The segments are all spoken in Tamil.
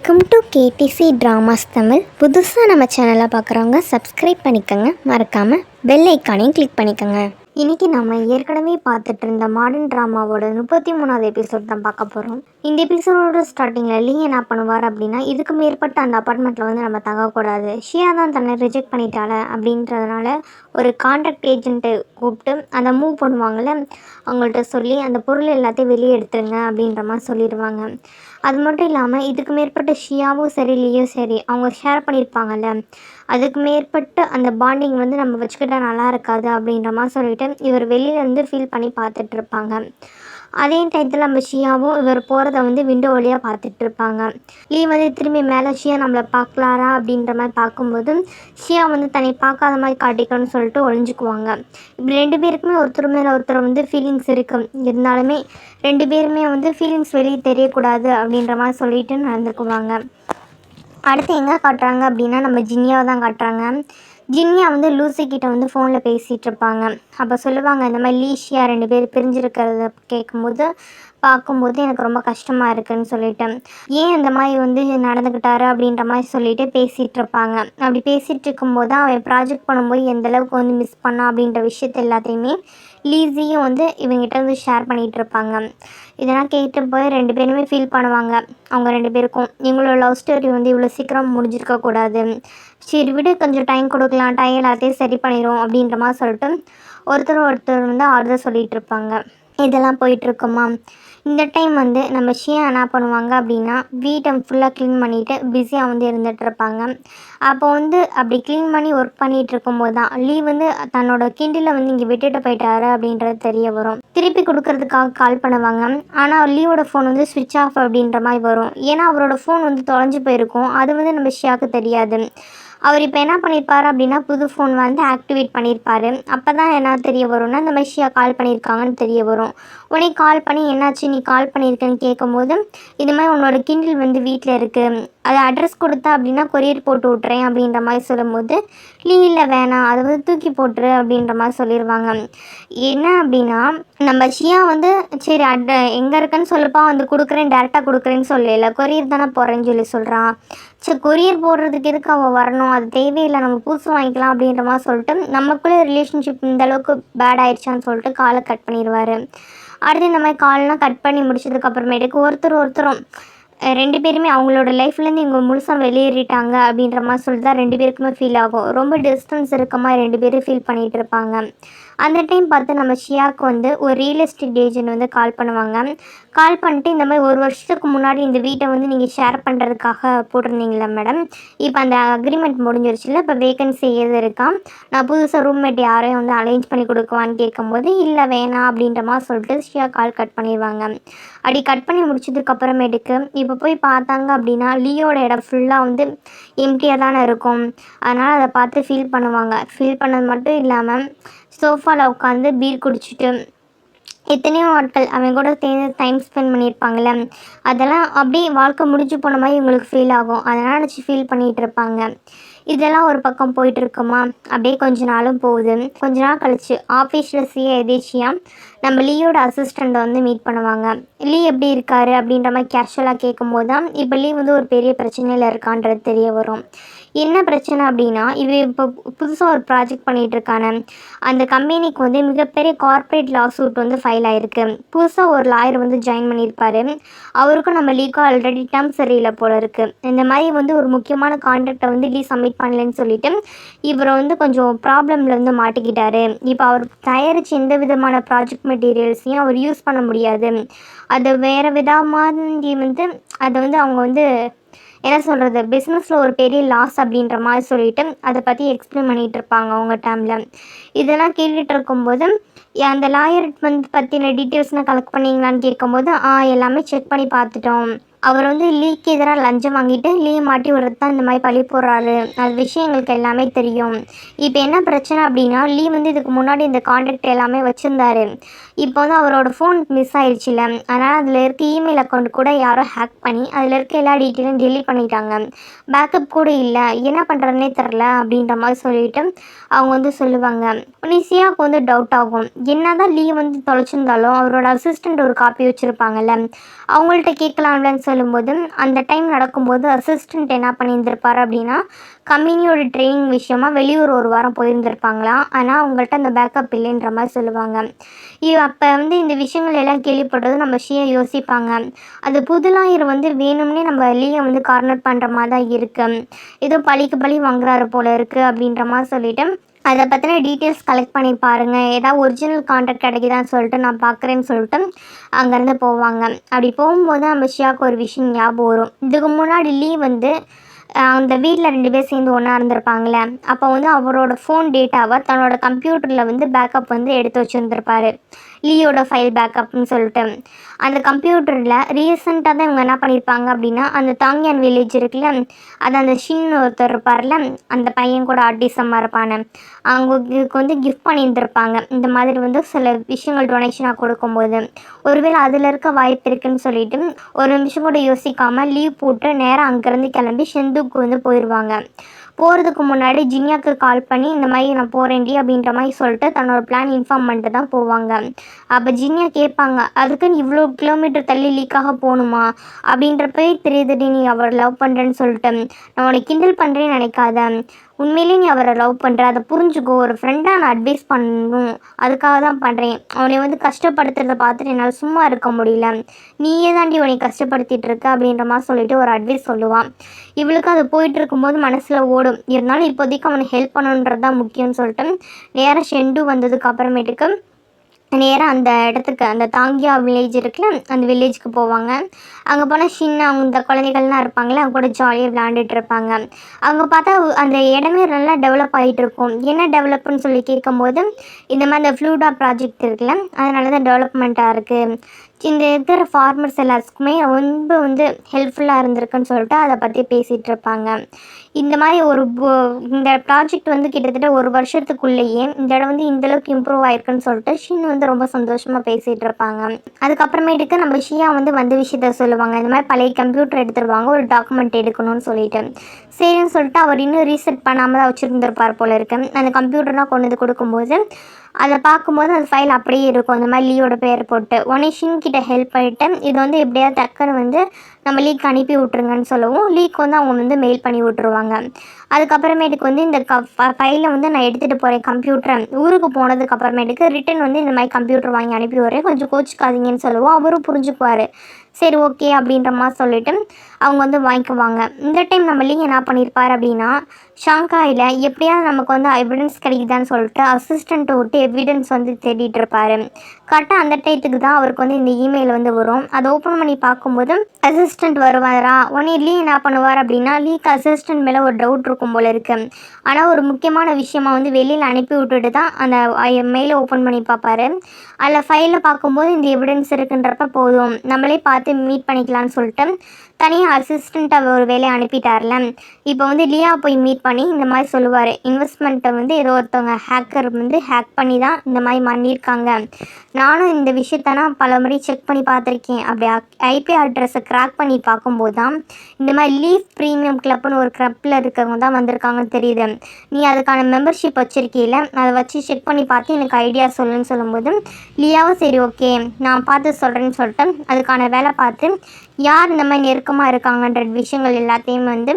Welcome to KTC dramas Tamil. புதுசாக நம்ம சேனலை பார்க்குறவங்க சப்ஸ்கிரைப் பண்ணிக்கோங்க, மறக்காமல் பெல் ஐக்கானையும் கிளிக் பண்ணிக்கோங்க. இன்றைக்கி நம்ம ஏற்கனவே பார்த்துட்டு இருந்த மாடர்ன் ட்ராமாவோட 33வது எபிசோட் தான் பார்க்க போகிறோம். இந்த எபிசோடோட ஸ்டார்டிங்கில் லீ என்ன பண்ணுவார் அப்படின்னா, இதுக்கு மேற்பட்ட அந்த அப்பார்ட்மெண்ட்டில் வந்து நம்ம தங்கக்கூடாது, ஷியா தான் தன்னை ரிஜெக்ட் பண்ணிட்டால அப்படின்றதுனால ஒரு கான்ட்ராக்ட் ஏஜென்ட்டை கூப்பிட்டு அந்த மூவ் பண்ணுவாங்கள்ல, அவங்கள்ட்ட சொல்லி அந்த பொருள் எல்லாத்தையும் வெளியே எடுத்துருங்க அப்படின்ற மாதிரி சொல்லிடுவாங்க. அது மட்டும் இல்லாமல் இதுக்கு மேற்பட்ட ஷியாவும் சரி லீயும் சரி அவங்க ஷேர் பண்ணியிருப்பாங்கல்ல, அதுக்கு மேற்பட்ட அந்த பாண்டிங் வந்து நம்ம வச்சுக்கிட்டால் நல்லா இருக்காது அப்படின்ற மாதிரி சொல்லிட்டு இவர் வெளியிலேருந்து ஃபீல் பண்ணி பார்த்துட்ருப்பாங்க. அதே டயத்தில் நம்ம ஷியாவும் இவர் போகிறத வந்து விண்டோ வழியாக பார்த்துட்ருப்பாங்க. லீ வந்து திரும்பி மேலே ஷியா நம்மளை பார்க்கலாரா அப்படின்ற மாதிரி பார்க்கும்போது ஷியா வந்து தன்னை பார்க்காத மாதிரி காட்டிக்கணும்னு சொல்லிட்டு ஒழிஞ்சுக்குவாங்க. இப்படி ரெண்டு பேருக்குமே ஒருத்தர் மேலே ஒருத்தர் வந்து ஃபீலிங்ஸ் இருக்குது, இருந்தாலுமே ரெண்டு பேருமே வந்து ஃபீலிங்ஸ் வெளியே தெரியக்கூடாது அப்படின்ற மாதிரி சொல்லிட்டு நடந்துக்குவாங்க. அடுத்து எங்கே காட்டுறாங்க அப்படின்னா நம்ம ஜின்னியாவை தான் காட்டுறாங்க. ஜின்னியா வந்து லூசிக்கிட்ட வந்து ஃபோனில் பேசிகிட்டு இருப்பாங்க. அப்போ சொல்லுவாங்க, இந்த மாதிரி லீஷியா ரெண்டு பேர் பிரிஞ்சிருக்கிறத பார்க்கும்போது எனக்கு ரொம்ப கஷ்டமாக இருக்குதுன்னு சொல்லிட்டு, ஏன் இந்த மாதிரி வந்து நடந்துக்கிட்டாரு அப்படின்ற மாதிரி சொல்லிட்டு பேசிகிட்டு இருப்பாங்க. அப்படி பேசிகிட்டு இருக்கும்போது தான் அவன் ப்ராஜெக்ட் பண்ணும்போது எந்தளவுக்கு வந்து மிஸ் பண்ணான் அப்படின்ற விஷயத்த எல்லாத்தையுமே லீஸியும் வந்து இவங்ககிட்ட வந்து ஷேர் பண்ணிகிட்டு இருப்பாங்க. இதெல்லாம் கேட்டு போய் ரெண்டு பேருமே ஃபீல் பண்ணுவாங்க. அவங்க ரெண்டு பேருக்கும் எங்களோட லவ் ஸ்டோரி வந்து இவ்வளோ சீக்கிரம் முடிஞ்சிருக்கக்கூடாது, சரி விடு கொஞ்சம் டைம் கொடுக்கலாம், டைம் எல்லாத்தையும் சரி பண்ணிடும் அப்படின்ற மாதிரி சொல்லிட்டு ஒருத்தர் வந்து ஆறுதல் சொல்லிகிட்டு இருப்பாங்க. இதெல்லாம் போயிட்டுருக்குமா, இந்த டைம் வந்து நம்ம ஷியா என்ன பண்ணுவாங்க அப்படின்னா வீட்டை ஃபுல்லாக க்ளீன் பண்ணிவிட்டு பிஸியாக வந்து இருந்துகிட்ருப்பாங்க. அப்போ வந்து அப்படி க்ளீன் பண்ணி ஒர்க் பண்ணிகிட்டு இருக்கும்போது தான் லீ வந்து தன்னோட கிண்டில் வந்து இங்கே விட்டுட்டு போயிட்டாரு அப்படின்றது தெரிய வரும். திருப்பி கொடுக்கறதுக்காக கால் பண்ணுவாங்க. ஆனால் லீவோட ஃபோன் வந்து ஸ்விட்ச் ஆஃப் அப்படின்ற மாதிரி வரும். ஏன்னா அவரோட ஃபோன் வந்து தொலைஞ்சு போயிருக்கும், அது வந்து நம்ம ஷியாவுக்கு தெரியாது. அவர் இப்போ என்ன பண்ணியிருப்பார் அப்படின்னா புது ஃபோன் வந்து ஆக்டிவேட் பண்ணியிருப்பார். அப்போ தான் என்ன தெரிய வரும்னா இந்த மாதிரி ஷியா கால் பண்ணியிருக்காங்கன்னு தெரிய வரும். உடனே கால் பண்ணி என்னாச்சு நீ கால் பண்ணியிருக்கேன்னு கேட்கும்போது, இது மாதிரி உன்னோட கிண்டில் வந்து வீட்டில் இருக்குது, அதை அட்ரஸ் கொடுத்தா அப்படின்னா கொரியர் போட்டு விட்றேன் அப்படின்ற மாதிரி சொல்லும்போது, இல்லை வேணாம் அதை வந்து தூக்கி போட்டுரு அப்படின்ற மாதிரி சொல்லிடுவாங்க. என்ன அப்படின்னா நம்ம ஷியா வந்து சரி எங்கே இருக்குன்னு சொல்லப்பா வந்து கொடுக்குறேன், டேரெக்டாக கொடுக்குறேன்னு சொல்லல, கொரியர் தானே போகிறேன்னு சொல்லி சொல்கிறான். சரி கொரியர் போடுறதுக்கு எதுக்கு அவள் வரணும், அது தேவையில்லை, நம்ம புதுசு வாங்கிக்கலாம் அப்படின்ற மாதிரி சொல்லிட்டு நமக்குள்ளே ரிலேஷன்ஷிப் இந்த அளவுக்கு பேட் ஆயிடுச்சான்னு சொல்லிட்டு காலை கட் பண்ணிடுவார். அடுத்து இந்த மாதிரி கால்லாம் கட் பண்ணி முடிச்சதுக்கப்புறமேட்டுக்கு ஒருத்தரும் ரெண்டு பேருமே அவங்களோட லைஃப்லேருந்து இவங்க முழுசாக வெளியேறிட்டாங்க அப்படின்ற மாதிரி சொல்லிட்டு தான் ரெண்டு பேருக்குமே ஃபீல் ஆகும். ரொம்ப டிஸ்டன்ஸ் இருக்க மாதிரி ரெண்டு பேரும் ஃபீல் பண்ணிகிட்டு இருப்பாங்க. அந்த டைம் பார்த்து நம்ம ஷியாவுக்கு வந்து ஒரு ரியல் எஸ்டேட் ஏஜென்ட் வந்து கால் பண்ணுவாங்க. கால் பண்ணிட்டு இந்த மாதிரி ஒரு வருஷத்துக்கு முன்னாடி இந்த வீட்டை வந்து நீங்கள் ஷேர் பண்ணுறதுக்காக போட்டிருந்தீங்களா மேடம், இப்போ அந்த அக்ரிமெண்ட் முடிஞ்சிருச்சுல, இப்போ வேகன்சி எது இருக்கா, நான் புதுசாக ரூம்மேட் யாரையும் வந்து அரேஞ்ச் பண்ணி கொடுக்குவான்னு கேட்கும்போது இல்லை வேணாம் அப்படின்ற மாதிரி சொல்லிட்டு ஷியா கால் கட் பண்ணிடுவாங்க. அப்படி கட் பண்ணி முடிச்சதுக்கப்புறமேட்டுக்கு இப்போ போய் பார்த்தாங்க அப்படின்னா லீயோட இடம் ஃபுல்லாக வந்து எம்டியாக தானே இருக்கும். அதனால் அதை பார்த்து ஃபீல் பண்ணுவாங்க. ஃபீல் பண்ணது மட்டும் இல்லாமல் சோஃபாவில் உட்காந்து பீர் குடிச்சிட்டு எத்தனையோ நாட்கள் அவன் கூட சேர்ந்து டைம் ஸ்பெண்ட் பண்ணியிருப்பாங்கள்ல, அதெல்லாம் அப்படியே வாழ்க்கை முடிஞ்சு போன மாதிரி இவங்களுக்கு ஃபீல் ஆகும். அதனால் நினச்சி ஃபீல் பண்ணிகிட்டு இருப்பாங்க. இதெல்லாம் ஒரு பக்கம் போயிட்டுருக்குமா, அப்படியே கொஞ்ச நாளும் போகுது. கொஞ்ச நாள் கழிச்சு ஆஃபீஸில் எதேச்சியாக நம்ம லீயோட அசிஸ்டண்ட்டை வந்து மீட் பண்ணுவாங்க. லீ எப்படி இருக்காரு அப்படின்ற மாதிரி கேஷுவலாக கேட்கும்போது தான் இப்போ லீ வந்து ஒரு பெரிய பிரச்சனையில் இருக்கான்றது தெரிய வரும். என்ன பிரச்சனை அப்படின்னா இப்போ புதுசாக ஒரு ப்ராஜெக்ட் பண்ணிகிட்ருக்கான அந்த கம்பெனிக்கு வந்து மிகப்பெரிய கார்ப்பரேட் லா சூட் வந்து ஃபைல் ஆகிருக்கு. புதுசாக ஒரு லாயர் வந்து ஜாயின் பண்ணியிருப்பார். அவருக்கும் நம்ம லீக்கும் ஆல்ரெடி டேர்ம் சரியில்லை போல இருக்குது. இந்த மாதிரி வந்து ஒரு முக்கியமான கான்ட்ராக்டை வந்து லீ சப்மிட் பண்ணலன்னு சொல்லிட்டு இவரை வந்து கொஞ்சம் ப்ராப்ளமில் வந்து மாட்டிக்கிட்டாரு. இப்போ அவர் தயாரித்து எந்த விதமான ப்ராஜெக்ட் மெட்டீரியல்ஸையும் அவர் யூஸ் பண்ண முடியாது, அது வேறு விதமாக வந்து அதை வந்து அவங்க வந்து என்ன சொல்கிறது, பிஸ்னஸில் ஒரு பெரிய லாஸ் அப்படின்ற மாதிரி சொல்லிவிட்டு அதை பற்றி எக்ஸ்பிளைன் பண்ணிகிட்டு இருப்பாங்க அவங்க டைமில். இதெல்லாம் கேட்டுகிட்டு இருக்கும்போது அந்த லாயர் வந்து பற்றின டீட்டெயில்ஸ்னால் கலெக்ட் பண்ணிங்களான்னு கேட்கும்போது எல்லாமே செக் பண்ணி பார்த்துட்டோம், அவர் வந்து லீக்கு எதிராக லஞ்சம் வாங்கிட்டு லீ மாட்டி விடுறது தான் இந்த மாதிரி பழி போடுறாரு, அது விஷயம் எங்களுக்கு எல்லாமே தெரியும். இப்போ என்ன பிரச்சனை அப்படின்னா லீ வந்து இதுக்கு முன்னாடி இந்த கான்ட்ராக்ட் எல்லாமே வச்சுருந்தாரு. இப்போ வந்து அவரோட ஃபோன் மிஸ் ஆயிடுச்சுல, அதனால் அதில் இருக்க இமெயில் அக்கௌண்ட் கூட யாரோ ஹேக் பண்ணி அதில் இருக்க எல்லா டீட்டெயிலும் டெலீட் பண்ணிட்டாங்க, பேக்கப் கூட இல்லை, என்ன பண்ணுறதுனே தெரில அப்படின்ற மாதிரி சொல்லிவிட்டு அவங்க வந்து சொல்லுவாங்க. ஷியாவுக்கு வந்து டவுட் ஆகும், என்ன தான் லீ வந்து தொலைச்சிருந்தாலும் அவரோட அசிஸ்டண்ட் ஒரு காப்பி வச்சுருப்பாங்கல்ல, அவங்கள்ட்ட கேட்கலாம்லன்னு சொல்லும்போது அந்த டைம் நடக்கும்போது அசிஸ்டண்ட் என்ன பண்ணியிருந்திருப்பார் அப்படின்னா, கம்பெனியோட ட்ரெயினிங் விஷயமா வெளியூர் ஒரு வாரம் போயிருந்திருப்பாங்களாம். ஆனால் அவங்கள்ட்ட அந்த பேக்கப் இல்லைன்ற மாதிரி சொல்லுவாங்க. அப்போ வந்து இந்த விஷயங்கள் எல்லாம் கேள்விப்பட்டதும் நம்ம ஷியா யோசிப்பாங்க. அது புதுலாயர் வந்து வேணும்னே நம்ம லீயை வந்து கார்னர் பண்ணுற மாதிரி தான் இருக்குது, ஏதோ பழிக்கு பழி வாங்குறாரு போல இருக்குது அப்படின்ற மாதிரி சொல்லிட்டு அதை பற்றின டீட்டெயில்ஸ் கலெக்ட் பண்ணி பாருங்கள், ஏதாவது ஒரிஜினல் கான்ட்ராக்ட் கிடைக்குதான்னு சொல்லிட்டு நான் பார்க்குறேன்னு சொல்லிட்டு அங்கேருந்து போவாங்க. அப்படி போகும்போது நம்ம ஷியாவுக்கு ஒரு விஷயம் ஞாபகம் வரும். இதுக்கு முன்னாடி லீ வந்து அந்த வீட்டில் 2 பேர் சேர்ந்து ஒன்றா இருந்திருப்பாங்களே, அப்போ வந்து அவரோட ஃபோன் டேட்டாவை தன்னோட கம்ப்யூட்டரில் வந்து பேக்கப் வந்து எடுத்து வச்சுருந்துருப்பாரு, லீயோட ஃபைல் பேக்கப்னு சொல்லிட்டு. அந்த கம்ப்யூட்டரில் ரீசெண்டாக தான் இவங்க என்ன பண்ணியிருப்பாங்க அப்படின்னா, அந்த தாங்கியான் வில்லேஜ் இருக்குல்ல, அது அந்த ஷின் ஒருத்தர் இருப்பார்ல, அந்த பையன் கூட ஆர்டிசமாக இருப்பானு, அவங்களுக்கு வந்து கிஃப்ட் பண்ணியிருந்திருப்பாங்க. இந்த மாதிரி வந்து சில விஷயங்கள் டொனேஷனாக கொடுக்கும்போது ஒருவேளை அதில் இருக்க வாய்ப்பு இருக்குன்னு சொல்லிட்டு ஒரு நிமிஷம் கூட யோசிக்காமல் லீவ் போட்டு நேராக அங்கேருந்து கிளம்பி ஷெந்துக்கு வந்து போயிடுவாங்க. போகிறதுக்கு முன்னாடி ஜின்யாக்கு கால் பண்ணி இந்த மாதிரி நான் போகிறேன்டி அப்படின்ற மாதிரி சொல்லிட்டு தன்னோட பிளான் இன்ஃபார்ம் பண்ணிட்டு தான் போவாங்க. அப்போ ஜின்யா கேட்பாங்க, அதுக்குன்னு இவ்வளோ கிலோமீட்டர் தள்ளி லீக்காக போகணுமா அப்படின்றப்பே தெரியுதுடி நீ அவர் லவ் பண்ணுறேன்னு சொல்லிட்டு, நான் உனக்கு கிண்டல் பண்ணுறேன்னு நினைக்காத, உண்மையிலே நீ அவரை லவ் பண்ணுற, அதை புரிஞ்சுக்கோ, ஒரு ஃப்ரெண்டாக நான் அட்வைஸ் பண்ணணும், அதுக்காக தான் பண்ணுறேன், அவனை வந்து கஷ்டப்படுத்துறதை பார்த்துட்டு என்னால் சும்மா இருக்க முடியல, நீயே தாண்டி உன்னை கஷ்டப்படுத்திட்டு இருக்க அப்படின்ற மாதிரி சொல்லிட்டு ஒரு அட்வைஸ் சொல்லுவான். இவளுக்கு அது போயிட்டு இருக்கும்போது மனசில் ஓடும், இருந்தாலும் இப்போதைக்கு அவனுக்கு ஹெல்ப் பண்ணணுன்றது தான் முக்கியம்னு சொல்லிட்டு நேராக ஷெண்டு வந்ததுக்கு அப்புறமேட்டுக்கு நேராக அந்த இடத்துக்கு, அந்த தாங்கியா வில்லேஜ் இருக்குல்ல, அந்த வில்லேஜுக்கு போவாங்க. அங்கே போனால் ஷின் அவங்க இந்த குழந்தைகள்லாம் இருப்பாங்களே, அவங்க கூட ஜாலியாக விளையாண்டுட்டு இருப்பாங்க. அவங்க பார்த்தா அந்த இடமே நல்லா டெவலப் ஆகிட்டு இருக்கும். என்ன டெவலப்னு சொல்லி கேட்கும்போது, இந்த மாதிரி அந்த ஃப்ளூடா ப்ராஜெக்ட் இருக்குல்ல, அதனால தான் டெவலப்மெண்ட்டாக இருக்குது, இந்த இருக்கிற ஃபார்மர்ஸ் எல்லாத்துக்குமே ரொம்ப வந்து ஹெல்ப்ஃபுல்லாக இருந்திருக்குன்னு சொல்லிட்டு அதை பற்றி பேசிகிட்டு இருப்பாங்க. இந்த மாதிரி இந்த ப்ராஜெக்ட் வந்து கிட்டத்தட்ட ஒரு வருஷத்துக்குள்ளேயே இந்த இடம் வந்து இந்தளவுக்கு இம்ப்ரூவ் ஆயிருக்குன்னு சொல்லிட்டு ஷின் வந்து ரொம்ப சந்தோஷமாக பேசிகிட்டு இருப்பாங்க. அதுக்கப்புறமேட்டுக்கு நம்ம ஷியா வந்து விஷயத்த சொல்லுவாங்க, இந்த மாதிரி பழைய கம்ப்யூட்டர் எடுத்துருவாங்க, ஒரு டாக்குமெண்ட் எடுக்கணும்னு சொல்லிட்டு. சரின்னு சொல்லிட்டு அவர் இன்னும் ரீசெட் பண்ணாமல் தான் வச்சுருந்துருப்பார் போல இருக்கு. அந்த கம்ப்யூட்டர்லாம் கொண்டு வந்து கொடுக்கும்போது அதை பார்க்கும்போது அந்த ஃபைல் அப்படியே இருக்கும், அந்த மாதிரி லீயோட பேர் போட்டு. உடனே ஷின் கிட்ட ஹெல்ப் பண்ணிவிட்டு இது வந்து எப்படியாவது டக்குன்னு வந்து நம்ம லீக் அனுப்பி விட்ருங்கன்னு சொல்லவும் லீக் வந்து அவங்க வந்து மெயில் பண்ணி விட்ருவாங்க. அதுக்கப்புறமேட்டுக்கு வந்து இந்த ஃபைலை வந்து நான் எடுத்துகிட்டு போகிறேன் கம்ப்யூட்டரை, ஊருக்கு போனதுக்கு அப்புறமேட்டுக்கு ரிட்டன் வந்து இந்த மாதிரி கம்ப்யூட்டர் வாங்கி அனுப்பி வரேன், கொஞ்சம் கோச்சிக்காதீங்கன்னு சொல்லுவோம். அவரும் புரிஞ்சுக்குவார், சரி ஓகே அப்படின்ற மாதிரி சொல்லிவிட்டு அவங்க வந்து வாங்கிக்குவாங்க. இந்த டைம் நம்ம லீ என்ன பண்ணியிருப்பார் அப்படின்னா, ஷாங்காயில் எப்படியாவது நமக்கு வந்து எவிடன்ஸ் கிடைக்குதான்னு சொல்லிட்டு அசிஸ்டண்ட்டை விட்டு எவிடன்ஸ் வந்து தேடிட்டு இருப்பார். கரெக்டாக அந்த டயத்துக்கு தான் அவருக்கு வந்து இந்த இமெயில் வந்து வரும். அதை ஓப்பன் பண்ணி பார்க்கும்போது அசிஸ்டண்ட் வருவாரா. உடனே லீ என்ன பண்ணுவார் அப்படின்னா, லீக்கு அசிஸ்டண்ட் மேலே ஒரு டவுட் இருக்கும் போல இருக்குது, ஆனால் ஒரு முக்கியமான விஷயமா வந்து வெளியில் அனுப்பி விட்டுட்டு தான் அந்த மெயிலை ஓப்பன் பண்ணி பார்ப்பார். அதில் ஃபைலில் பார்க்கும்போது இந்த எவிடன்ஸ் இருக்குன்றப்ப போதும் நம்மளே பார்த்து மீட் பண்ணிக்கலான்னு சொல்லிட்டு தனியாக அசிஸ்டண்ட்டை ஒரு வேலையை அனுப்பிட்டார்ல. இப்போ வந்து லியா போய் மீட் பண்ணி இந்த மாதிரி சொல்லுவார், இன்வெஸ்ட்மெண்ட்டை வந்து ஏதோ ஒருத்தவங்க ஹேக்கர் வந்து ஹேக் பண்ணி தான் இந்த மாதிரி பண்ணியிருக்காங்க, நானும் இந்த விஷயத்த நான் பல முறை செக் பண்ணி பார்த்துருக்கேன், அப்படி ஐபி அட்ரஸை க்ராக் பண்ணி பார்க்கும்போது தான் இந்த மாதிரி லீஃப் ப்ரீமியம் கிளப்னு ஒரு கிளப்பில் இருக்கிறவங்க தான் வந்திருக்காங்கன்னு தெரியுது, நீ அதுக்கான மெம்பர்ஷிப் வச்சுருக்கீல, அதை வச்சு செக் பண்ணி பார்த்து எனக்கு ஐடியா சொல்லுன்னு சொல்லும்போது லியாவும் சரி ஓகே நான் பார்த்து சொல்கிறேன்னு சொல்லிட்டு அதுக்கான வேலை பார்த்து யார் இந்த மாதிரி நெருக்கமாக இருக்காங்கன்ற விஷயங்கள் எல்லாத்தையும் வந்து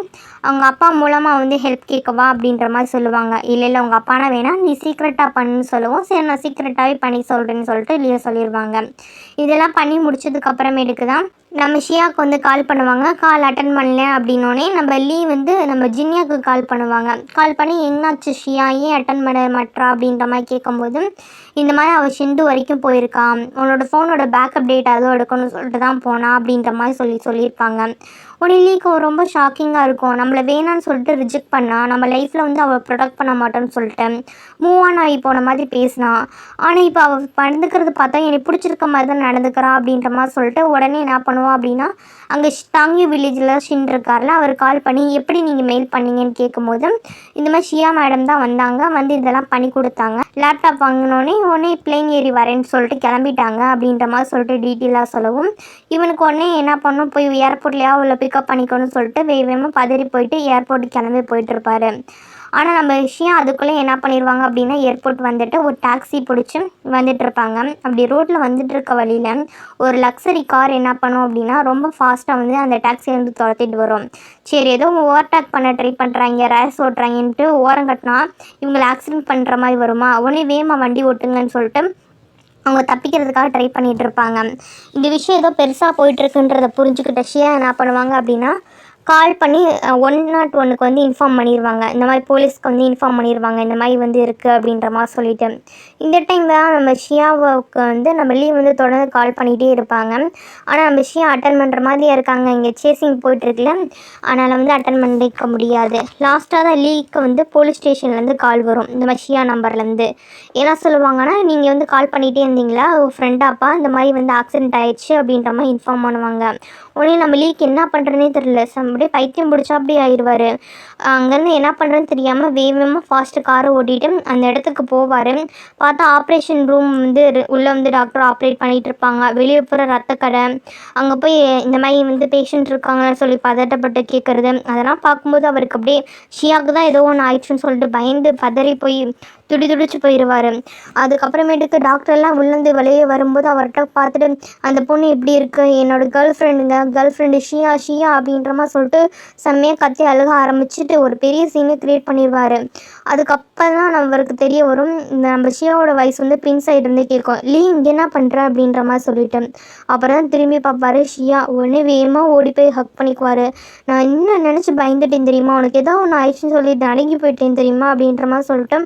அவங்க அப்பா மூலமாக வந்து ஹெல்ப் கேட்கவா அப்படின்ற மாதிரி சொல்லுவாங்க. இல்லை உங்கள் அப்பானா வேணாம் நீ சீக்ரெட்டாக பண்ணுன்னு சொல்லுவோம். சரி நான் சீக்ரெட்டாகவே பண்ணி சொல்கிறேன்னு சொல்லிட்டு லியா சொல்லிடுவாங்க. இதெல்லாம் பண்ணி முடிச்சதுக்கப்புறமேட்டுக்கு தான் நம்ம ஷியாவுக்கு வந்து கால் பண்ணுவாங்க. கால் அட்டன் பண்ணல அப்படின்னோடனே நம்ம லீ வந்து நம்ம ஜின்யாவுக்கு கால் பண்ணுவாங்க. கால் பண்ணி என்னாச்சு ஷியா, ஏன் அட்டன் பண்ண மாட்டா அப்படின்ற மாதிரி கேட்கும்போது, இந்த மாதிரி அவள் ஷெண்டு வரைக்கும் போயிருக்கான், உன்னோட ஃபோனோட பேக்கப் டேட்டா அதுவும் எடுக்கணும்னு சொல்லிட்டு தான் போனா அப்படின்ற மாதிரி சொல்லியிருப்பாங்க. உடனே லீக்கு ரொம்ப ஷாக்கிங்காக இருக்கும், நம்மளை வேணான்னு சொல்லிட்டு ரிஜெக்ட் பண்ணா, நம்ம லைஃப்பில் வந்து அவள் ப்ரொடெக்ட் பண்ண மாட்டோன்னு சொல்லிட்டு மூவ் ஆன் ஆகி போன மாதிரி பேசினா, ஆனால் இப்போ அவள் நடந்துக்கிறது பார்த்தா எனக்கு பிடிச்சிருக்க மாதிரி தான் நடந்துக்கிறா அப்படின்ற மாதிரி சொல்லிட்டு உடனே என்ன பண்ணுவோம் அப்படின்னா, அங்கே தாங்கி வில்லேஜில் ஷின் இருக்கார்ல, அவர் கால் பண்ணி எப்படி நீங்கள் மெயில் பண்ணீங்கன்னு கேட்கும்போது இந்த மாதிரி ஷியா மேடம் தான் வந்தாங்க, வந்து இதெல்லாம் பண்ணி கொடுத்தாங்க, லேப்டாப் உடனே பிளேன் ஏறி வரேன்னு சொல்லிட்டு கிளம்பிட்டாங்க அப்படின்ற மாதிரி சொல்லிட்டு டீட்டெயிலாக சொல்லவும் இவனுக்கு உடனே என்ன பண்ணும், போய் ஏர்போர்ட்லையா உள்ள பிக்கப் பண்ணிக்கணும்னு சொல்லிட்டு வேகமாக பதறி போயிட்டு ஏர்போர்ட்டுக்கு கிளம்பி போயிட்டுருப்பாரு. ஆனால் நம்ம விஷயம் அதுக்குள்ளே என்ன பண்ணிடுவாங்க அப்படின்னா ஏர்போர்ட் வந்துட்டு ஒரு டாக்ஸி பிடிச்சி வந்துட்டுருப்பாங்க. அப்படி ரோட்டில் வந்துட்டுருக்க வழியில் ஒரு லக்ஸரி கார் என்ன பண்ணும் அப்படின்னா ரொம்ப ஃபாஸ்ட்டாக வந்து அந்த டாக்ஸியை வந்து துரத்திட்டு வரும். சரி ஏதோ ஓவர்டேக் பண்ண ட்ரை பண்ணுறாங்க, ரேஸ் ஓட்டுறாங்கன்ட்டு ஓரம் கட்டினா இவங்களை ஆக்சிடென்ட் பண்ணுற மாதிரி வருமா, உடனே வேகமாக வண்டி ஓட்டுங்கன்னு சொல்லிட்டு அவங்க தப்பிக்கிறதுக்காக ட்ரை பண்ணிகிட்டு இருப்பாங்க. இந்த விஷயம் ஏதோ பெருசாக போயிட்டுருக்குன்றதை புரிஞ்சுக்கிட்ட ஷியா என்ன பண்ணுவாங்க அப்படின்னா கால் பண்ணி 101க்கு வந்து இன்ஃபார்ம் பண்ணிடுவாங்க. இந்த மாதிரி போலீஸ்க்கு வந்து இன்ஃபார்ம் பண்ணிடுவாங்க, இந்த மாதிரி வந்து இருக்குது அப்படின்ற மாதிரி சொல்லிவிட்டு. இந்த டைம் தான் நம்ம ஷியாவுக்கு வந்து நம்ம லீவ் வந்து தொடர்ந்து கால் பண்ணிகிட்டே இருப்பாங்க. ஆனால் நம்ம ஷியா அட்டன் பண்ணுற மாதிரியே இருக்காங்க, இங்கே சேசிங் போயிட்டுருக்குல, அதனால் வந்து அட்டன் பண்ணிக்க முடியாது. லாஸ்ட்டாக தான் லீக்கு வந்து போலீஸ் ஸ்டேஷன்லேருந்து கால் வரும் இந்த மாதிரி ஷியா நம்பர்லேருந்து. என்ன சொல்லுவாங்கன்னா, நீங்கள் வந்து கால் பண்ணிகிட்டே இருந்தீங்களா ஃப்ரெண்டாப்பா, இந்த மாதிரி வந்து ஆக்சிடென்ட் ஆயிடுச்சு அப்படின்ற மாதிரி இன்ஃபார்ம் பண்ணுவாங்க. உடனே நம்ம லீக்கு என்ன பண்ணுறதுனே தெரியல, அப்படியே பைத்தியம் பிடிச்சா அப்படி ஆயிடுவார். அங்கேருந்து என்ன பண்ணுறதுன்னு தெரியாமல் வேகமாக ஃபாஸ்ட்டு காரை ஓட்டிகிட்டு அந்த இடத்துக்கு போவார். பார்த்தா ஆப்ரேஷன் ரூம் வந்து உள்ளே வந்து டாக்டர் ஆப்ரேட் பண்ணிகிட்டு இருப்பாங்க. வெளியே போகிற ரத்தக்கடை, அங்கே போய் இந்த மாதிரி வந்து பேஷண்ட் இருக்காங்கன்னு சொல்லி பதட்டப்பட்டு கேட்குறது, அதெல்லாம் பார்க்கும்போது அவருக்கு அப்படியே ஷியாவுக்கு தான் ஏதோ ஒன்று ஆயிடுச்சுன்னு சொல்லிட்டு பயந்து பதறி போய் துடிச்சு போயிடுவார். அதுக்கப்புறமேட்டுக்கு டாக்டர்லாம் உள்ளேருந்து வெளியே வரும்போது அவர்கிட்ட பார்த்துட்டு, அந்த பொண்ணு எப்படி இருக்குது, என்னோடய கேர்ள் ஃப்ரெண்டு ஷியா அப்படின்ற மாதிரி சொல்லிட்டு செம்மையாக கத்தி அழுக ஆரம்பிச்சுட்டு ஒரு பெரிய சீனை க்ரியேட் பண்ணிடுவார். அதுக்கப்புறம் தான் நம்மளுக்கு தெரிய வரும், இந்த நம்ம ஷியாவோட வயசு வந்து பின் சைடு இருந்து கேட்கும், லீ இங்கே என்ன பண்ணுற அப்படின்ற மாதிரி சொல்லிட்டு. அப்புறம் தான் திரும்பி பார்ப்பாரு ஷியா, உடனே வேகமாக ஓடி போய் ஹக் பண்ணிக்குவார். நான் இன்னும் நினச்சி பயந்துட்டேன் தெரியுமா, உனக்கு ஏதோ ஒன்று ஆயிடுச்சுன்னு சொல்லிட்டு அடங்கி போயிட்டேன் தெரியுமா அப்படின்ற மாதிரி சொல்லிட்டு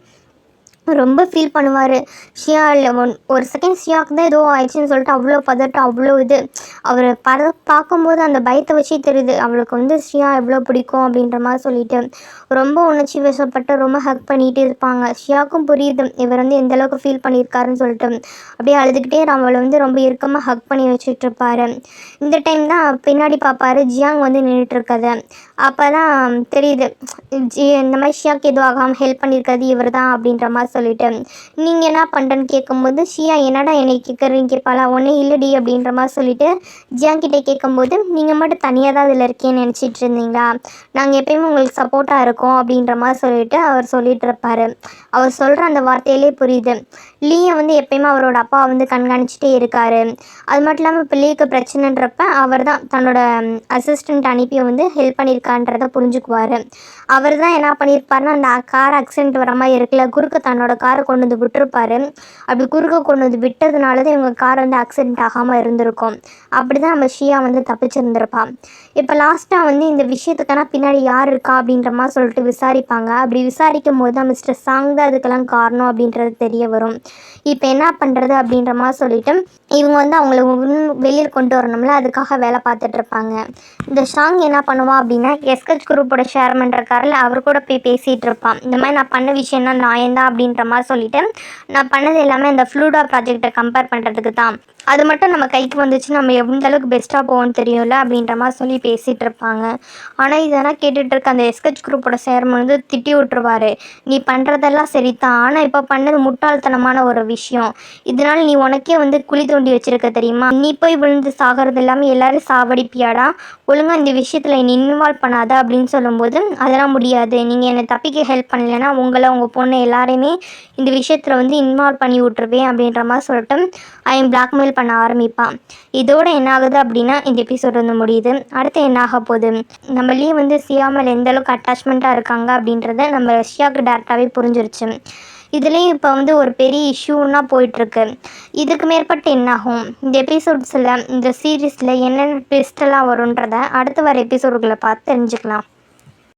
ரொம்ப ஃபீல் பண்ணுவார். ஷியா இல்லை ஒரு செகண்ட் ஷியாவுக்கு தான் ஏதோ ஆயிடுச்சுன்னு சொல்லிட்டு அவ்வளோ பதட்டம், அவ்வளோ இது. அவர் பார்க்கும்போது அந்த பயத்தை வச்சே தெரியுது அவளுக்கு வந்து ஷியா எவ்வளோ பிடிக்கும் அப்படின்ற மாதிரி சொல்லிட்டு ரொம்ப உணர்ச்சி வசப்பட்டு ரொம்ப ஹக் பண்ணிகிட்டு இருப்பாங்க. ஷியாவுக்கும் புரியுது இவர் வந்து எந்தளவுக்கு ஃபீல் பண்ணியிருக்காருன்னு சொல்லிட்டு. அப்படியே அழுதுகிட்டே அவளை வந்து ரொம்ப இறுக்கமாக ஹக் பண்ணி வச்சுட்ருப்பாரு. இந்த டைம் தான் பின்னாடி பார்ப்பாரு ஜியாங் வந்து நின்றுட்டுருக்கதை. அப்போ தான் தெரியுது இந்த மாதிரி ஷியாவுக்கு எதுவும் ஆகாமல் ஹெல்ப் பண்ணியிருக்காது இவர் தான் அப்படின்ற மாதிரி சொல்லிட்டு. நீங்கள் என்ன பண்ணுறேன்னு கேட்கும்போது ஷியா என்னடா என்னை கேட்குறீங்க கேட்பாளா, ஒன்றே இல்லடி அப்படின்ற மாதிரி சொல்லிட்டு ஜியாங்கிட்டே கேட்கும்போது, நீங்கள் மட்டும் தனியாக தான் இதில் இருக்கேன்னு நினச்சிட்டு இருந்தீங்களா, நாங்கள் எப்பயுமே உங்களுக்கு சப்போர்ட்டாக இருக்கோம் அப்படின்ற மாதிரி சொல்லிட்டு அவர் சொல்லிட்டு இருப்பார். அவர் சொல்கிற அந்த வார்த்தையிலே புரியுது லீயை வந்து எப்பயுமே அவரோட அப்பா வந்து கண்காணிச்சிட்டே இருக்கார். அது மட்டும் இல்லாமல் இப்போ லீக்கு பிரச்சனைன்றப்ப அவர் தான் தன்னோட அசிஸ்டண்ட் அனுப்பி வந்து ஹெல்ப் பண்ணியிருக்கான்றதை புரிஞ்சுக்குவார். அவர் தான் என்ன பண்ணியிருப்பாருன்னா, அந்த கார் ஆக்சிடென்ட் வர மாதிரி இருக்குல்ல, குறுக்க தன்னோட காரை கொண்டு வந்து விட்டுருப்பாரு. அப்படி குறுக்க கொண்டு வந்து விட்டதுனால தான் இவங்க கார் வந்து ஆக்சிடென்ட் ஆகாமல் இருந்திருக்கும். அப்படி தான் நம்ம ஷியா வந்து தப்பிச்சிருந்திருப்பான். இப்போ லாஸ்ட்டாக வந்து இந்த விஷயத்துக்கான பின்னாடி யார் இருக்கா அப்படின்ற மாதிரி சொல்லிட்டு விசாரிப்பாங்க. அப்படி விசாரிக்கும் போது தான் மிஸ்டர் சாங் தான் அதுக்கெல்லாம் காரணம் அப்படின்றது தெரிய வரும். இப்போ என்ன பண்ணுறது அப்படின்ற மாதிரி சொல்லிட்டு இவங்க வந்து அவங்கள வெளியில் கொண்டு வரணும்ல, அதுக்காக வேலை பார்த்துட்ருப்பாங்க. இந்த ஷாங் என்ன பண்ணுவான் அப்படின்னா எஸ்கச் குரூப்போட சேர்மன் இருக்காரில் அவர் கூட போய் பேசிகிட்டு இருப்பான். இந்த மாதிரி நான் பண்ண விஷயம்னா நாயந்தான் அப்படின்ற மாதிரி சொல்லிவிட்டு, நான் பண்ணது எல்லாமே இந்த ஃப்ளூடா ப்ராஜெக்டை கம்பேர் பண்ணுறதுக்கு தான், அது மட்டும் நம்ம கைக்கு வந்துச்சு நம்ம எந்த அளவுக்கு பெஸ்ட்டாக போவோம்னு தெரியும்ல அப்படின்ற மாதிரி சொல்லி பேசிகிட்டு இருப்பாங்க. ஆனால் இதெல்லாம் கேட்டுட்டு இருக்க அந்த எஸ்கச் குரூப்போட சேர்மன் வந்து திட்டி விட்டுருவார், நீ பண்ணுறதெல்லாம் சரிதான், ஆனால் இப்போ பண்ணது முட்டாள்தனமான ஒரு விஷயம், இதனால் நீ உனக்கே வந்து குழி தோண்டி வச்சுருக்க தெரியுமா, நீ போய் விழுந்து சாகிறது இல்லாமல் எல்லோரும் சாவடிப்பியாடா, ஒழுங்காக இந்த விஷயத்தில் என்னை இன்வால்வ் பண்ணாத அப்படின்னு சொல்லும்போது, அதெல்லாம் முடியாது, நீங்கள் என்னை தப்பிக்க ஹெல்ப் பண்ணலைன்னா உங்களை உங்கள் பொண்ணு எல்லாரையுமே இந்த விஷயத்தில் வந்து இன்வால்வ் பண்ணி விட்ருவேன் அப்படின்ற மாதிரி சொல்லிட்டு பிளாக்மெயில் பண்ண ஆரம்பிப்பான். இதோட என்ன ஆகுது அப்படின்னா இந்த எபிசோட் வந்து முடியுது. அடுத்து என்ன ஆக போகுது, நம்மளே வந்து ஷியா மேலே எந்த அளவுக்கு அட்டாச்மெண்ட்டாக இருக்காங்க அப்படின்றத நம்ம ஷியாவுக்கு டேரெக்டாகவே புரிஞ்சிருச்சு. இதுலேயும் இப்போ வந்து ஒரு பெரிய இஷ்யூன்னா போயிட்டுருக்கு. இதுக்கு மேற்பட்டு என்னாகும், இந்த எபிசோட்ஸில் இந்த சீரீஸில் என்னென்ன ட்விஸ்டெல்லாம் வரும்ன்றதை அடுத்து வர எபிசோடுகளை பார்த்து தெரிஞ்சுக்கலாம்.